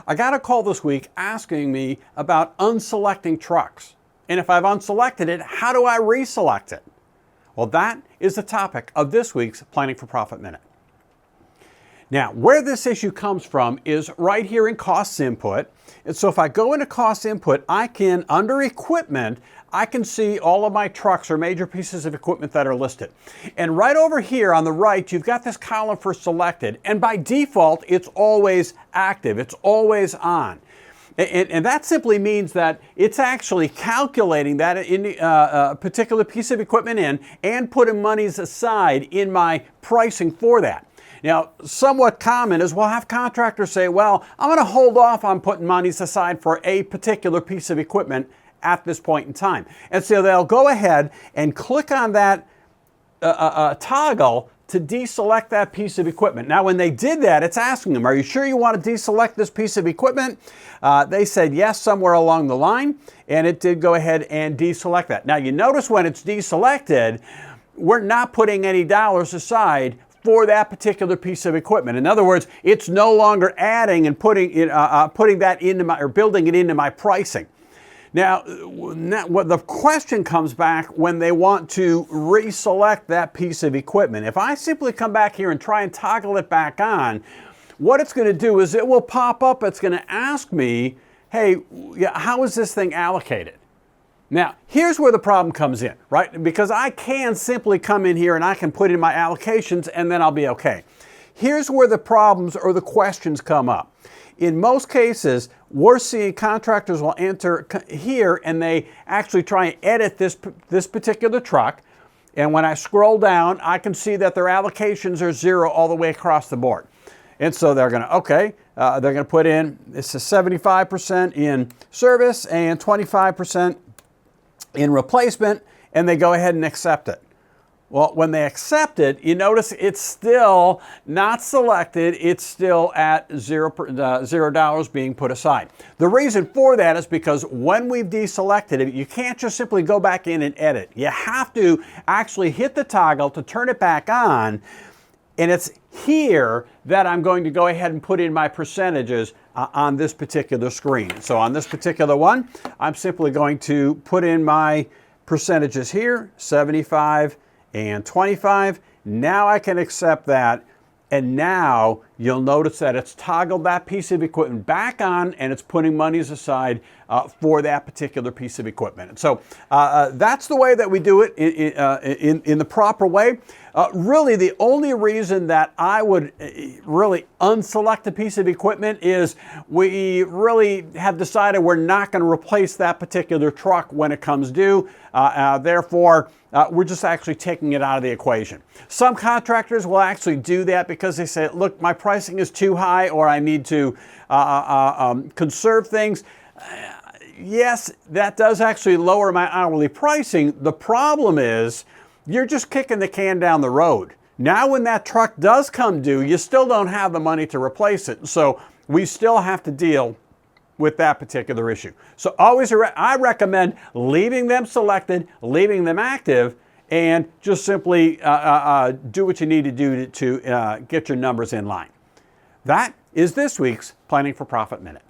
I got a call this week asking me about unselecting trucks. And if I've unselected it, how do I reselect it? Well, that is the topic of this week's Planning for Profit Minute. Now, where this issue comes from is right here in costs input. And so if I go into cost input, I can, under equipment, I can see all of my trucks or major pieces of equipment that are listed. And right over here on the right, you've got this column for selected. And by default, it's always active. It's always on. And that simply means that it's actually calculating that in a particular piece of equipment in and putting monies aside in my pricing for that. Now, somewhat common is we'll have contractors say, well, I'm going to hold off on putting monies aside for a particular piece of equipment at this point in time. And so they'll go ahead and click on that toggle to deselect that piece of equipment. Now, when they did that, it's asking them, are you sure you want to deselect this piece of equipment? They said yes somewhere along the line, and it did go ahead and deselect that. Now, you notice when it's deselected, we're not putting any dollars aside for that particular piece of equipment. In other words, it's no longer adding and putting that into my, or building it into my pricing. Now, what the question comes back when they want to reselect that piece of equipment. If I simply come back here and try and toggle it back on, what it's going to do is it will pop up. It's going to ask me, hey, how is this thing allocated? Now, here's where the problem comes in, right? Because I can simply come in here and I can put in my allocations and then I'll be okay. Here's where the problems or the questions come up. In most cases, we're seeing contractors will enter here and they actually try and edit this particular truck. And when I scroll down, I can see that their allocations are 0 all the way across the board. And so they're going to, they're going to put in, this is 75% in service and 25% in replacement, and they go ahead and accept it. Well, when they accept it, you notice it's still not selected. It's still at $0 being put aside. The reason for that is because when we've deselected it, you can't just simply go back in and edit. You have to actually hit the toggle to turn it back on, and it's here that I'm going to go ahead and put in my percentages on this particular screen. So on this particular one, I'm simply going to put in my percentages here, 75 and 25. Now I can accept that. And now you'll notice that it's toggled that piece of equipment back on and it's putting monies aside for that particular piece of equipment. And so that's the way that we do it in the proper way. Really, the only reason that I would really unselect a piece of equipment is we really have decided we're not going to replace that particular truck when it comes due. Therefore, we're just actually taking it out of the equation. Some contractors will actually do that because they say, look, my pricing is too high or I need to conserve things. Yes, that does actually lower my hourly pricing. The problem is you're just kicking the can down the road. Now when that truck does come due, you still don't have the money to replace it. So we still have to deal with that particular issue. So always, I recommend leaving them selected, leaving them active, and just simply do what you need to do to get your numbers in line. That is this week's Planning for Profit Minute.